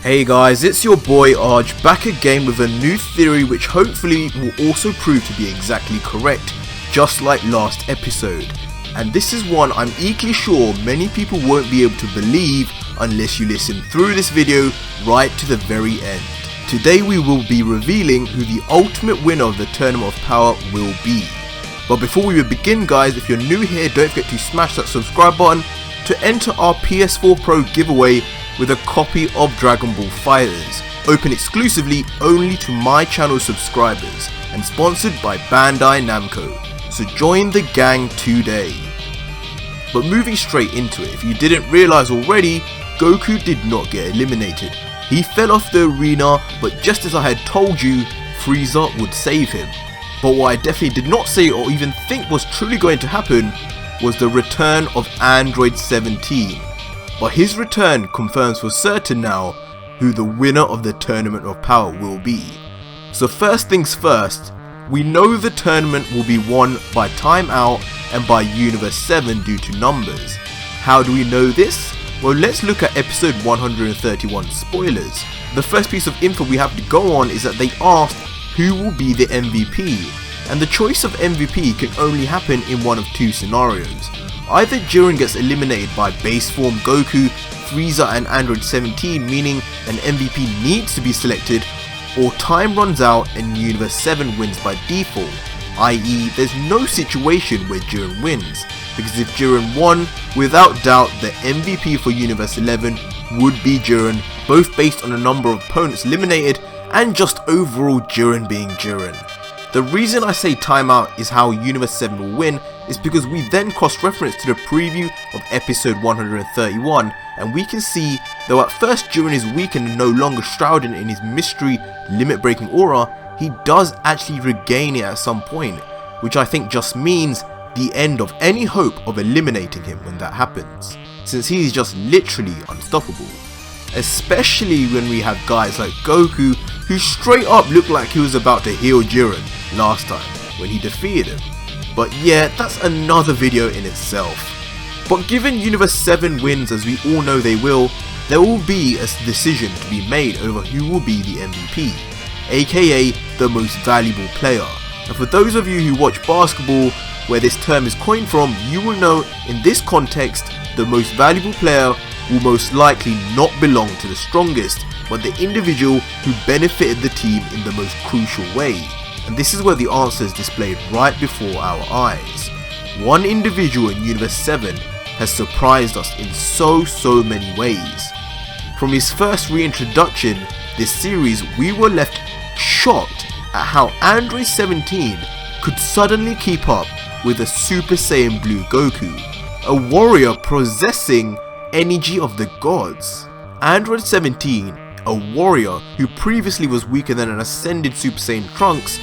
Hey guys, it's your boy Arj back again with a new theory which hopefully will also prove to be exactly correct, just like last episode. And this is one I'm equally sure many people won't be able to believe unless you listen through this video right to the very end. Today we will be revealing who the ultimate winner of the Tournament of Power will be. But before we begin guys, if you're new here, don't forget to smash that subscribe button to enter our PS4 Pro giveaway with a copy of Dragon Ball FighterZ, open exclusively only to my channel subscribers and sponsored by Bandai Namco, so join the gang today. But moving straight into it, if you didn't realise already, Goku did not get eliminated. He fell off the arena, but just as I had told you, Frieza would save him. But what I definitely did not say or even think was truly going to happen was the return of Android 17. But his return confirms for certain now who the winner of the Tournament of Power will be. So first things first, we know the tournament will be won by Time Out and by Universe 7 due to numbers. How do we know this? Well, let's look at episode 131 spoilers. The first piece of info we have to go on is that they asked who will be the MVP, and the choice of MVP can only happen in one of two scenarios. Either Jiren gets eliminated by base form Goku, Frieza and Android 17, meaning an MVP needs to be selected, or time runs out and Universe 7 wins by default, i.e. there's no situation where Jiren wins, because if Jiren won, without doubt the MVP for Universe 11 would be Jiren, both based on the number of opponents eliminated and just overall Jiren being Jiren. The reason I say timeout is how Universe 7 will win is because we then cross-reference to the preview of episode 131, and we can see, though at first Jiren is weakened and no longer shrouded in his mystery limit-breaking aura, he does actually regain it at some point, which I think just means the end of any hope of eliminating him when that happens, since he is just literally unstoppable. Especially when we have guys like Goku who straight up looked like he was about to heal Jiren last time when he defeated him. But yeah, that's another video in itself. But given Universe 7 wins, as we all know they will, there will be a decision to be made over who will be the MVP, aka the most valuable player. And for those of you who watch basketball, where this term is coined from, you will know in this context, the most valuable player will most likely not belong to the strongest, but the individual who benefited the team in the most crucial way. And this is where the answer is displayed right before our eyes. One individual in Universe 7 has surprised us in so many ways. From his first reintroduction this series, we were left shocked at how Android 17 could suddenly keep up with a Super Saiyan Blue Goku, a warrior possessing energy of the gods. Android 17, a warrior who previously was weaker than an ascended Super Saiyan Trunks,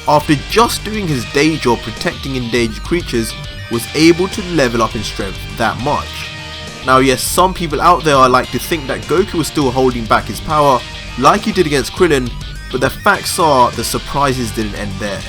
after just doing his day job protecting endangered creatures, was able to level up in strength that much. Now yes, some people out there are like to think that Goku was still holding back his power like he did against Krillin, but the facts are the surprises didn't end there.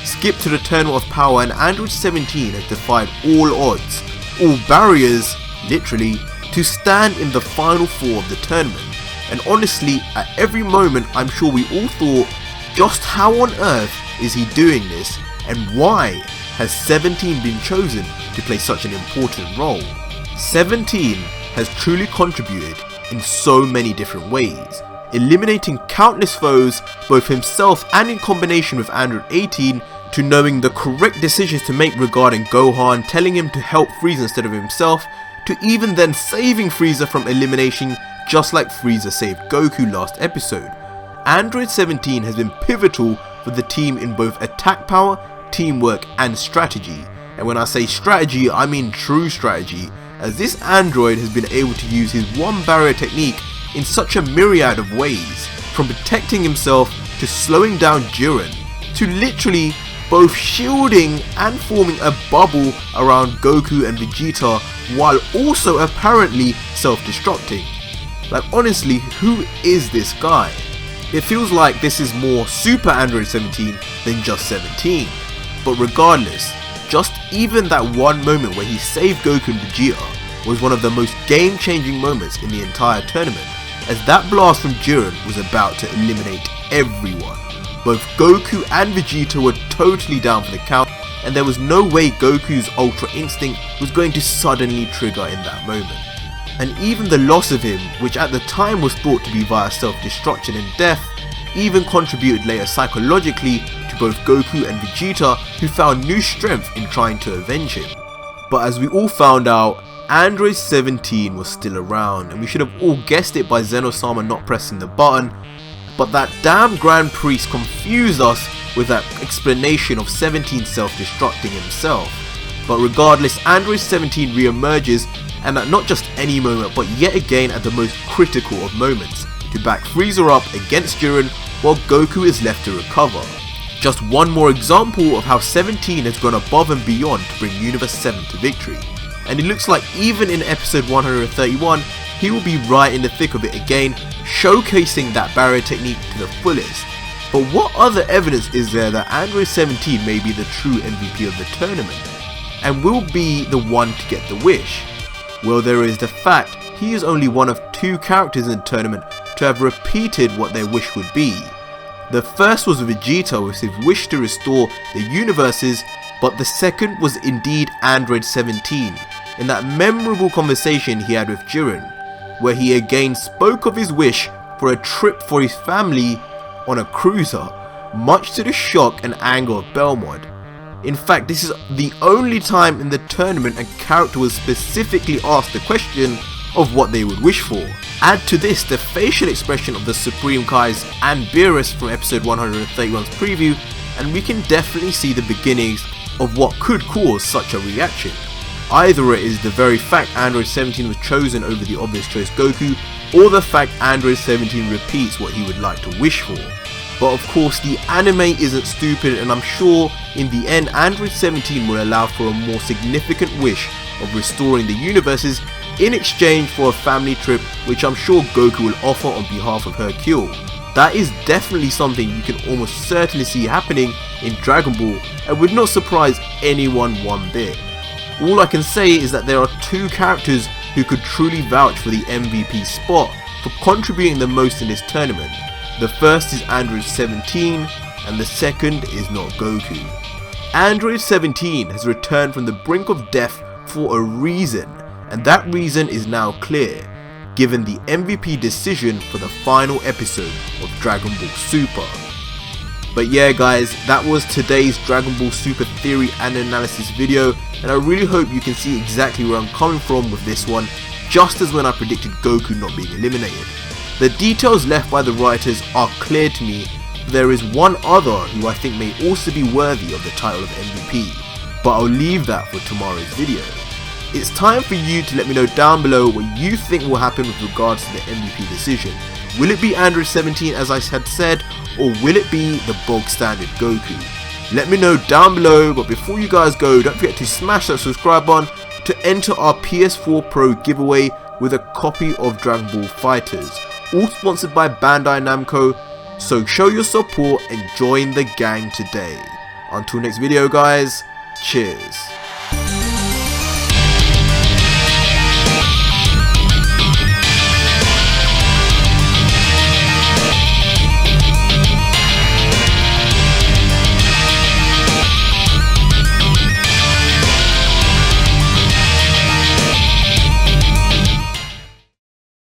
Skip to the Tournament of Power and Android 17 has defied all odds, all barriers, literally, to stand in the final four of the tournament. And honestly, at every moment I'm sure we all thought, just how on earth is he doing this, and why has 17 been chosen to play such an important role? 17 has truly contributed in so many different ways, eliminating countless foes, both himself and in combination with Android 18, to knowing the correct decisions to make regarding Gohan, telling him to help Frieza instead of himself, to even then saving Frieza from elimination just like Frieza saved Goku last episode. Android 17 has been pivotal for the team in both attack power, teamwork and strategy. And when I say strategy, I mean true strategy, as this android has been able to use his one barrier technique in such a myriad of ways, from protecting himself to slowing down Jiren, to literally both shielding and forming a bubble around Goku and Vegeta while also apparently self-destructing. Like honestly, who is this guy? It feels like this is more Super Android 17 than just 17. But regardless, just even that one moment where he saved Goku and Vegeta was one of the most game-changing moments in the entire tournament, as that blast from Jiren was about to eliminate everyone. Both Goku and Vegeta were totally down for the count, and there was no way Goku's Ultra Instinct was going to suddenly trigger in that moment. And even the loss of him, which at the time was thought to be via self-destruction and death, even contributed later psychologically to both Goku and Vegeta, who found new strength in trying to avenge him. But as we all found out, Android 17 was still around, and we should have all guessed it by Zeno-sama not pressing the button, but that damn Grand Priest confused us with that explanation of 17 self-destructing himself. But regardless, Android 17 re-emerges, and at not just any moment, but yet again at the most critical of moments, to back Frieza up against Jiren while Goku is left to recover. Just one more example of how 17 has gone above and beyond to bring Universe 7 to victory. And it looks like even in episode 131, he will be right in the thick of it again, showcasing that barrier technique to the fullest. But what other evidence is there that Android 17 may be the true MVP of the tournament, and will be the one to get the wish? Well, there is the fact he is only one of 2 characters in the tournament to have repeated what their wish would be. The first was Vegeta with his wish to restore the universes, but the second was indeed Android 17, in that memorable conversation he had with Jiren, where he again spoke of his wish for a trip for his family on a cruiser, much to the shock and anger of Belmont. In fact, this is the only time in the tournament a character was specifically asked the question of what they would wish for. Add to this the facial expression of the Supreme Kais and Beerus from episode 131's preview, and we can definitely see the beginnings of what could cause such a reaction. Either it is the very fact Android 17 was chosen over the obvious choice Goku, or the fact Android 17 repeats what he would like to wish for. But of course the anime isn't stupid, and I'm sure in the end Android 17 will allow for a more significant wish of restoring the universes in exchange for a family trip, which I'm sure Goku will offer on behalf of Hercule. That is definitely something you can almost certainly see happening in Dragon Ball, and would not surprise anyone one bit. All I can say is that there are 2 characters who could truly vouch for the MVP spot for contributing the most in this tournament. The first is Android 17, and the second is not Goku. Android 17 has returned from the brink of death for a reason, and that reason is now clear, given the MVP decision for the final episode of Dragon Ball Super. But yeah guys, that was today's Dragon Ball Super theory and analysis video, and I really hope you can see exactly where I'm coming from with this one, just as when I predicted Goku not being eliminated. The details left by the writers are clear to me. There is one other who I think may also be worthy of the title of MVP, but I'll leave that for tomorrow's video. It's time for you to let me know down below what you think will happen with regards to the MVP decision. Will it be Android 17 as I had said, or will it be the bog standard Goku? Let me know down below, but before you guys go, don't forget to smash that subscribe button to enter our PS4 Pro giveaway with a copy of Dragon Ball FighterZ, all sponsored by Bandai Namco, so show your support and join the gang today. Until next video guys, cheers.